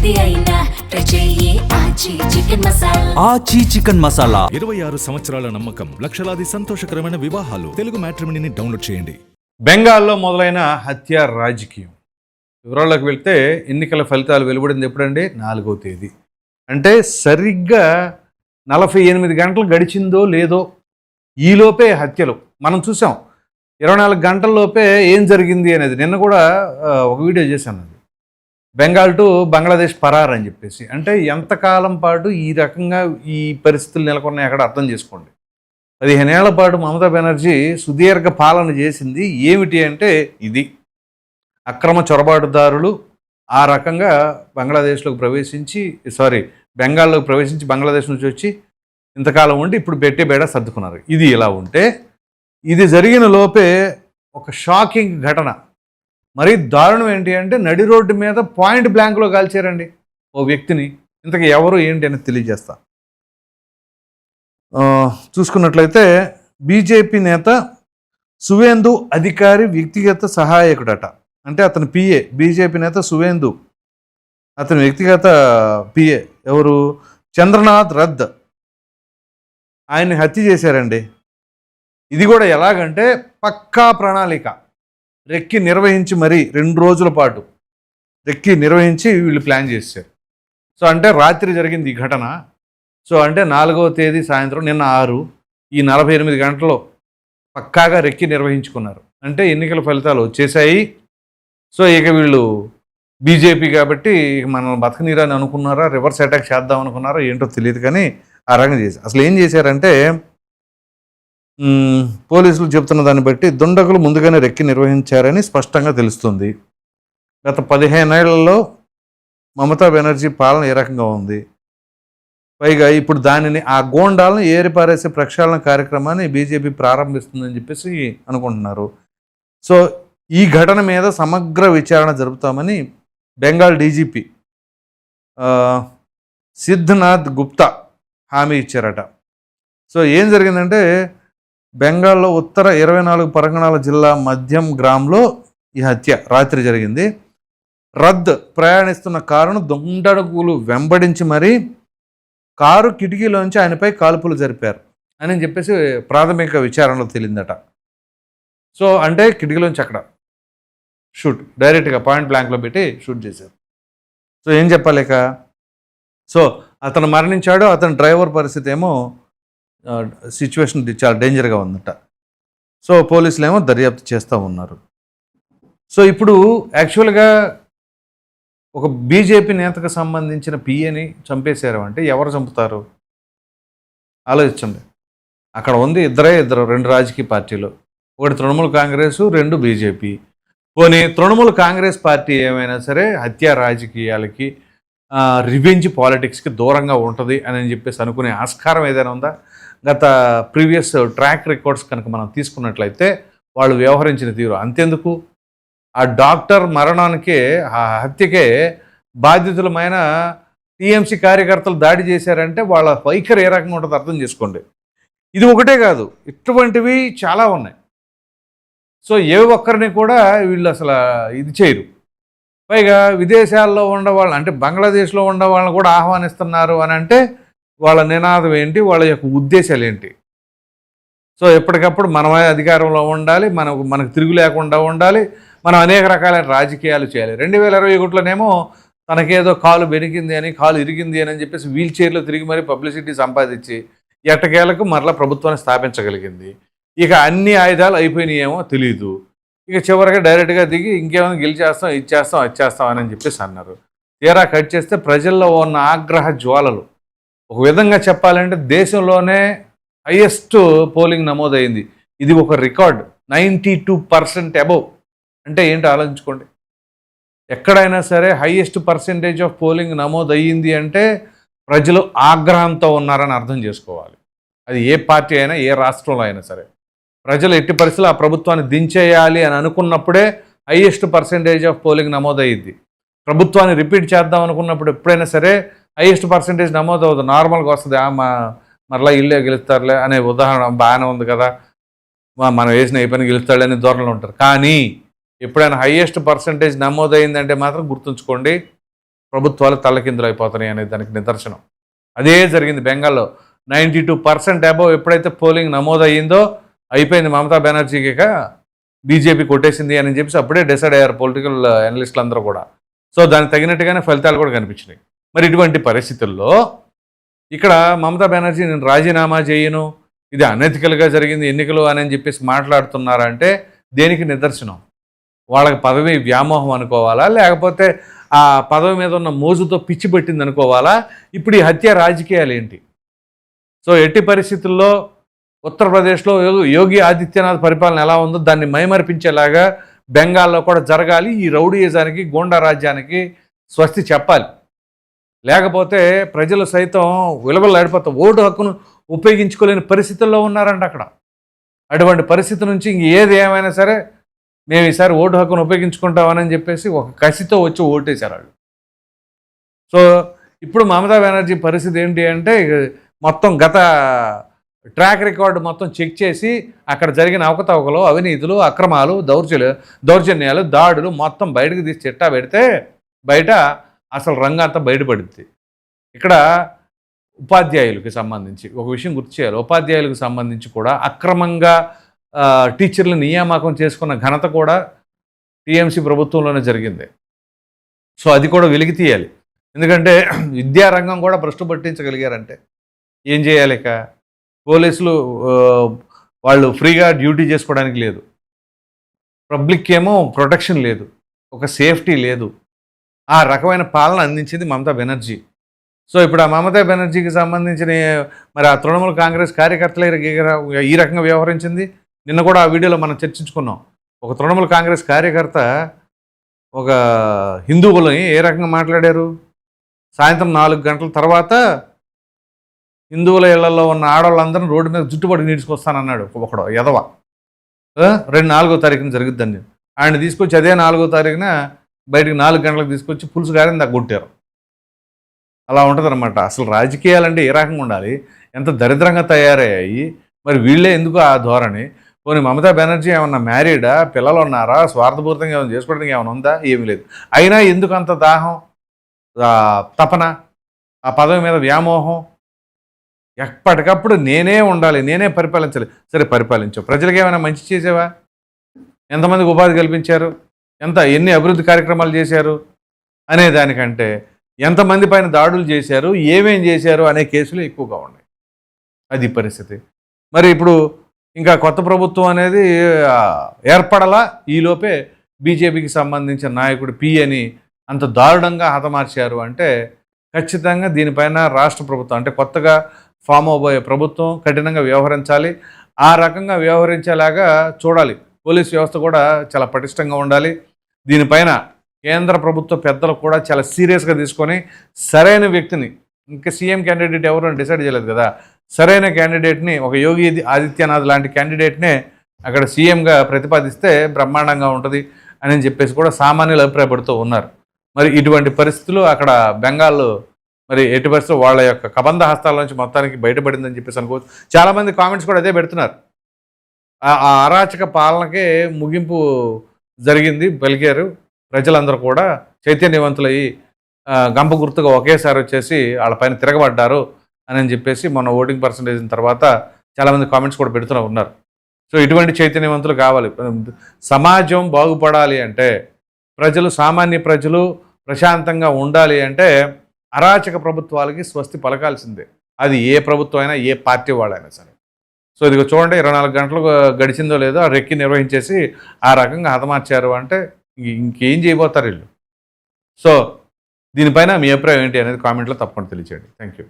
ఏది అయినా ట్రై చెయ్యి ఆచి చికెన్ మసాలా. ఆచి చికెన్ మసాలా 26 సంవత్సరాల నమ్మకం, లక్షలాది సంతోషకరమైన వివాహాలు. తెలుగు మ్యాట్రిమోనీని డౌన్లోడ్ చేయండి. బెంగాల్లో మొదలైన హత్య రాజకీయం వివరాల్లోకి వెళ్తే ఎన్నికల ఫలితాలు వెలువడింది ఎప్పుడండి? 4వ తేదీ. అంటే సరిగ్గా 48 గంటలు గడిచిందో లేదో ఈలోపే హత్యలు మనం చూసాం. 24 గంటల్లోపే ఏం జరిగింది అనేది నిన్న కూడా ఒక వీడియో చేశాను. అది బెంగాల్ టు బంగ్లాదేశ్ పరార్ అని చెప్పేసి. అంటే ఎంతకాలం పాటు ఈ రకంగా ఈ పరిస్థితులు నెలకొన్నాయి అక్కడ అర్థం చేసుకోండి. 15 ఏళ్ల పాటు మమతా బెనర్జీ సుదీర్ఘ పాలన చేసింది ఏమిటి అంటే ఇది. అక్రమ చొరబాటుదారులు ఆ రకంగా బంగ్లాదేశ్లోకి ప్రవేశించి బెంగాల్లోకి ప్రవేశించి బంగ్లాదేశ్ నుంచి వచ్చి ఇంతకాలం ఉండి ఇప్పుడు పెట్టే బేడ సర్దుకున్నారు. ఇది ఇలా ఉంటే ఇది జరిగిన లోపే ఒక షాకింగ్ ఘటన. మరీ దారుణం ఏంటి అంటే నడి రోడ్డు మీద పాయింట్ బ్లాంక్లో కాల్చారండి ఓ వ్యక్తిని. ఇంతకు ఎవరు ఏంటి అని తెలియజేస్తా. చూసుకున్నట్లయితే బీజేపీ నేత సువేందు అధికారి వ్యక్తిగత సహాయకుడట. అంటే అతని పిఏ, బీజేపీ నేత సువేందు అతని వ్యక్తిగత పిఏ ఎవరు? చంద్రనాథ్ రథ్. ఆయన్ని హత్య చేశారండి. ఇది కూడా ఎలాగంటే పక్కా ప్రణాళిక రెక్కి నిర్వహించి మరీ 2 రోజుల పాటు రెక్కి నిర్వహించి వీళ్ళు ప్లాన్ చేశారు. సో అంటే రాత్రి జరిగింది ఈ ఘటన. సో అంటే 4వ తేదీ సాయంత్రం నిన్న 6 ఈ 48 గంటల్లో పక్కాగా రెక్కి నిర్వహించుకున్నారు. అంటే ఎన్నికల ఫలితాలు వచ్చేసాయి. సో ఇక వీళ్ళు బీజేపీ కాబట్టి మనం బతకనీరని అనుకున్నారా, రివర్స్ అటాక్ చేద్దాం అనుకున్నారా ఏంటో తెలియదు, కానీ ఆ రకంగా చేశారు. అసలు ఏం చేశారంటే పోలీసులు చెప్తున్న దాన్ని బట్టి దుండగులు ముందుగానే రెక్కి నిర్వహించారని స్పష్టంగా తెలుస్తుంది. గత 15 ఏళ్లలో మమతా బెనర్జీ పాలన ఏ రకంగా ఉంది, పైగా ఇప్పుడు దానిని ఆ గోండాలను ఏరిపారేసే ప్రక్షాళన కార్యక్రమాన్ని బీజేపీ ప్రారంభిస్తుందని చెప్పేసి అనుకుంటున్నారు. సో ఈ ఘటన మీద సమగ్ర విచారణ జరుపుతామని బెంగాల్ డీజీపీ సిద్ధార్థ్ గుప్తా హామీ ఇచ్చారట. సో ఏం జరిగిందంటే బెంగాల్లో ఉత్తర 24 పరగణాల జిల్లా మధ్యం గ్రామంలో ఈ హత్య రాత్రి జరిగింది. రథ్ ప్రయాణిస్తున్న కారును దుండగులు వెంబడించి మరీ కారు కిటికీలోంచి ఆయనపై కాల్పులు జరిపారు అని చెప్పేసి ప్రాథమిక విచారణలో తేలిందట. సో అంటే కిటికీలోంచి అక్కడ షూట్ డైరెక్ట్గా పాయింట్ బ్లాంక్లో పెట్టి షూట్ చేశారు. సో ఏం చెప్పలేక సో అతను మరణించాడు. అతని డ్రైవర్ పరిస్థితి ఏమో సిచ్యువేషన్ చాలా డేంజర్గా ఉందట. సో పోలీసులు ఏమో దర్యాప్తు చేస్తూ ఉన్నారు. సో ఇప్పుడు యాక్చువల్గా ఒక బీజేపీ నేతకు సంబంధించిన పిఏని చంపేశారు అంటే ఎవరు చంపుతారు ఆలోచించండి. అక్కడ ఉంది ఇద్దరు 2 రాజకీయ పార్టీలు, ఒకటి తృణమూల్ కాంగ్రెస్, 2 బీజేపీ. పోనీ తృణమూల్ కాంగ్రెస్ పార్టీ ఏమైనా సరే హత్యా రాజకీయాలకి రివెంజ్ పాలిటిక్స్కి దూరంగా ఉంటుంది అని చెప్పేసి అనుకునే ఆస్కారం ఏదైనా ఉందా? గత ప్రీవియస్ ట్రాక్ రికార్డ్స్ కనుక మనం తీసుకున్నట్లయితే వాళ్ళు వ్యవహరించిన తీరు అంతెందుకు, ఆ డాక్టర్ మరణానికే ఆ హత్యకే బాధితులమైన టీఎంసీ కార్యకర్తలు దాడి చేశారంటే వాళ్ళ వైఖరి ఏ రకంగా ఉంటుందో అర్థం చేసుకోండి. ఇది ఒకటే కాదు, ఇటువంటివి చాలా ఉన్నాయి. సో ఏ ఒక్కరిని కూడా వీళ్ళు అసలు ఇది చేయరు. పైగా విదేశాల్లో ఉండవాళ్ళు అంటే బంగ్లాదేశ్లో ఉన్న వాళ్ళని కూడా ఆహ్వానిస్తున్నారు అని అంటే వాళ్ళ నినాదం ఏంటి, వాళ్ళ యొక్క ఉద్దేశాలు ఏంటి? సో ఎప్పటికప్పుడు మనమే అధికారంలో ఉండాలి, మనకు తిరుగు లేకుండా ఉండాలి, మనం అనేక రకాలైన రాజకీయాలు చేయాలి. 2021లోనేమో తనకేదో కాలు బెనికింది అని, కాలు ఇరిగింది అని చెప్పేసి వీల్ చైర్లో తిరిగి మరీ పబ్లిసిటీ సంపాదించి ఎట్టకేలకు మరలా ప్రభుత్వాన్ని స్థాపించగలిగింది. ఇక అన్ని ఆయుధాలు అయిపోయినాయేమో తెలియదు. ఇక చివరిగా డైరెక్ట్గా దిగి ఇంకేమైనా గెలిచేస్తాం, ఇచ్చేస్తాం, వచ్చేస్తాం అని చెప్పేసి అన్నారు. తీరా కట్ చేస్తే ప్రజల్లో ఉన్న ఆగ్రహ జ్వాలలు. ఒక విధంగా చెప్పాలంటే దేశంలోనే హైయెస్ట్ పోలింగ్ నమోదైంది. ఇది ఒక రికార్డ్, 92% అబవ్. అంటే ఏంటో ఆలోచించుకోండి. ఎక్కడైనా సరే హైయెస్ట్ పర్సెంటేజ్ ఆఫ్ పోలింగ్ నమోదయ్యింది అంటే ప్రజలు ఆగ్రహంతో ఉన్నారని అర్థం చేసుకోవాలి. అది ఏ పార్టీ అయినా, ఏ రాష్ట్రంలో అయినా సరే ప్రజలు ఎట్టి పరిస్థితుల్లో ఆ ప్రభుత్వాన్ని దించేయాలి అని అనుకున్నప్పుడే హైయెస్ట్ పర్సెంటేజ్ ఆఫ్ పోలింగ్ నమోదయ్యింది. ప్రభుత్వాన్ని రిపీట్ చేద్దాం అనుకున్నప్పుడు ఎప్పుడైనా సరే హైయెస్ట్ పర్సెంటేజ్ నమోదవుతుంది. నార్మల్గా వస్తుంది, మరలా ఇల్లే గెలుస్తారులే అనే ఉదాహరణ బాగానే ఉంది కదా, మనం వేసిన ఏ పని గెలుస్తాడని ధోరణిలో ఉంటారు. కానీ ఎప్పుడైనా హైయెస్ట్ పర్సెంటేజ్ నమోదైందంటే మాత్రం గుర్తుంచుకోండి, ప్రభుత్వాలు తల్లకిందులు అయిపోతున్నాయి అనే దానికి నిదర్శనం. అదే జరిగింది బెంగాల్లో. 92% అబోవ్ ఎప్పుడైతే పోలింగ్ నమోదయ్యిందో అయిపోయింది, మమతా బెనర్జీకి బీజేపీ కొట్టేసింది అని చెప్పేసి అప్పుడే డిసైడ్ అయ్యారు పొలిటికల్ అనలిస్టులు అందరూ కూడా. సో దానికి తగినట్టుగానే ఫలితాలు కూడా కనిపించినాయి. మరి ఇటువంటి పరిస్థితుల్లో ఇక్కడ మమతా బెనర్జీ నేను రాజీనామా చేయను, ఇది అనెథికల్గా జరిగింది ఎన్నికలు అని చెప్పేసి మాట్లాడుతున్నారంటే దేనికి నిదర్శనం? వాళ్ళకి పదవి వ్యామోహం అనుకోవాలా, లేకపోతే ఆ పదవి మీద ఉన్న మోజుతో పిచ్చి పెట్టింది అనుకోవాలా? ఇప్పుడు ఈ హత్య రాజకీయాలు ఏంటి? సో ఎట్టి పరిస్థితుల్లో ఉత్తరప్రదేశ్లో యోగి ఆదిత్యనాథ్ పరిపాలన ఎలా ఉందో దాన్ని మైమరిపించేలాగా బెంగాల్లో కూడా జరగాలి. ఈ రౌడీయిజానికి, గూండా రాజ్యానికి స్వస్తి చెప్పాలి. లేకపోతే ప్రజలు సైతం విలవలాడిపోతారు, ఓటు హక్కును ఉపయోగించుకోలేని పరిస్థితుల్లో ఉన్నారంట అక్కడ. అటువంటి పరిస్థితి నుంచి ఇంక ఏది ఏమైనా సరే మేము ఈసారి ఓటు హక్కును ఉపయోగించుకుంటామని చెప్పేసి ఒక కసితో వచ్చి ఓటేశారు వాళ్ళు. సో ఇప్పుడు మమతా బెనర్జీ పరిస్థితి ఏంటి అంటే మొత్తం గత ట్రాక్ రికార్డు మొత్తం చెక్ చేసి అక్కడ జరిగిన అవకతవకలు, అవినీతులు, అక్రమాలు, దౌర్జన్యాలు, దాడులు మొత్తం బయటకు తీసి చిట్టా పెడితే బయట అసలు రంగంతా బయటపడుద్ది. ఇక్కడ ఉపాధ్యాయులకు సంబంధించి ఒక విషయం గుర్తు చేయాలి. ఉపాధ్యాయులకు సంబంధించి కూడా అక్రమంగా టీచర్లు నియామకం చేసుకున్న ఘనత కూడా టీఎంసీ ప్రభుత్వంలోనే జరిగింది. సో అది కూడా వెలికి తీయాలి. ఎందుకంటే విద్యారంగం కూడా భ్రష్టు పట్టించగలిగారంటే ఏం చేయాలి? ఇక పోలీసులు వాళ్ళు ఫ్రీగా డ్యూటీ చేసుకోవడానికి లేదు, పబ్లిక్ ఏమో ప్రొటెక్షన్ లేదు, ఒక సేఫ్టీ లేదు. ఆ రకమైన పాలన అందించింది మమతా బెనర్జీ. సో ఇప్పుడు ఆ మమతా బెనర్జీకి సంబంధించిన మరి ఆ తృణమూల్ కాంగ్రెస్ కార్యకర్తలు ఈ రకంగా వ్యవహరించింది. నిన్న కూడా ఆ వీడియోలో మనం చర్చించుకున్నాం. ఒక తృణమూల్ కాంగ్రెస్ కార్యకర్త ఒక హిందువులని ఏ రకంగా మాట్లాడారు? సాయంత్రం 4 గంటల తర్వాత హిందువుల ఇళ్లలో ఉన్న ఆడవాళ్ళందరినీ రోడ్డు మీద జుట్టుపడి నీడ్చుకొస్తానన్నాడు ఒకడు ఎదవ. 4వ తారీఖున జరుగుద్దండి. ఆయన తీసుకొచ్చి అదే 4వ తారీఖున బయటికి 4 గంటలకు తీసుకొచ్చి పులుసు గారిని తగ్గొట్టారు. అలా ఉంటుందన్నమాట. అసలు రాజకీయాలంటే ఏ రకంగా ఉండాలి? ఎంత దరిద్రంగా తయారయ్యాయి. మరి వీళ్ళే ఎందుకు ఆ ధోరణి? పోనీ మమతా బెనర్జీ ఏమన్నా మ్యారీడా, పిల్లలు ఉన్నారా, స్వార్థపూరితంగా ఏమైనా చేసుకోవడానికి ఏమైనా ఉందా? ఏమీ లేదు. అయినా ఎందుకు అంత దాహం, తపన, ఆ పదవి మీద వ్యామోహం? ఎప్పటికప్పుడు నేనే ఉండాలి, నేనే పరిపాలించాలి. సరే పరిపాలించావు, ప్రజలకు ఏమైనా మంచి చేసావా? ఎంతమందికి ఉపాధి కల్పించారు? ఎన్ని అభివృద్ధి కార్యక్రమాలు చేశారు అనే దానికంటే ఎంతమంది పైన దాడులు చేశారు, ఏమేం చేశారు అనే కేసులు ఎక్కువగా ఉన్నాయి. అది పరిస్థితి. మరి ఇప్పుడు ఇంకా కొత్త ప్రభుత్వం అనేది ఏర్పడలా, ఈలోపే బీజేపీకి సంబంధించిన నాయకుడు పిఏని అంత దారుణంగా హతమార్చారు అంటే ఖచ్చితంగా దీనిపైన రాష్ట్ర ప్రభుత్వం అంటే కొత్తగా ఫామ్ అవబోయే ప్రభుత్వం కఠినంగా వ్యవహరించాలి. ఆ రకంగా వ్యవహరించేలాగా చూడాలి. పోలీస్ వ్యవస్థ కూడా చాలా పటిష్టంగా ఉండాలి. దీనిపైన కేంద్ర ప్రభుత్వ పెద్దలు కూడా చాలా సీరియస్గా తీసుకొని సరైన వ్యక్తిని, ఇంకా సీఎం క్యాండిడేట్ ఎవరు అని డిసైడ్ చేయలేదు కదా, సరైన క్యాండిడేట్ని ఒక యోగి ఆదిత్యనాథ్ లాంటి క్యాండిడేట్నే అక్కడ సీఎంగా ప్రతిపాదిస్తే బ్రహ్మాండంగా ఉంటుంది అని చెప్పేసి కూడా సామాన్యులు అభిప్రాయపడుతూ ఉన్నారు. మరి ఇటువంటి పరిస్థితులు అక్కడ బెంగాల్ మరి ఎట్టి పరిస్థితులు వాళ్ళ యొక్క కబంధ హస్తాల నుంచి మొత్తానికి బయటపడిందని చెప్పేసి అనుకోవచ్చు. చాలామంది కామెంట్స్ కూడా అదే పెడుతున్నారు. ఆ అరాచక పాలనకే ముగింపు జరిగింది పలికారు. ప్రజలందరూ కూడా చైతన్యవంతులయ్యి గంప గుర్తుగా ఒకేసారి వచ్చేసి వాళ్ళపైన తిరగబడ్డారు అని చెప్పేసి మొన్న ఓటింగ్ పర్సంటేజ్ తర్వాత చాలామంది కామెంట్స్ కూడా పెడుతూ ఉన్నారు. సో ఇటువంటి చైతన్యవంతులు కావాలి. సమాజం బాగుపడాలి అంటే, ప్రజలు, సామాన్య ప్రజలు ప్రశాంతంగా ఉండాలి అంటే అరాచక ప్రభుత్వాలకి స్వస్తి పలకాల్సిందే. అది ఏ ప్రభుత్వం అయినా, ఏ పార్టీ వాళ్ళైనా సరే. సో ఇదిగో చూడండి, 24 గంటలు గడిచిందో లేదో ఆ రెక్కి నిర్వహించేసి ఆ రకంగా హతమార్చారు అంటే ఇంకేం చేయబోతారు వీళ్ళు. సో దీనిపైన మీ అభిప్రాయం ఏంటి అనేది కామెంట్లో తప్పకుండా తెలియచేయండి. Thank you.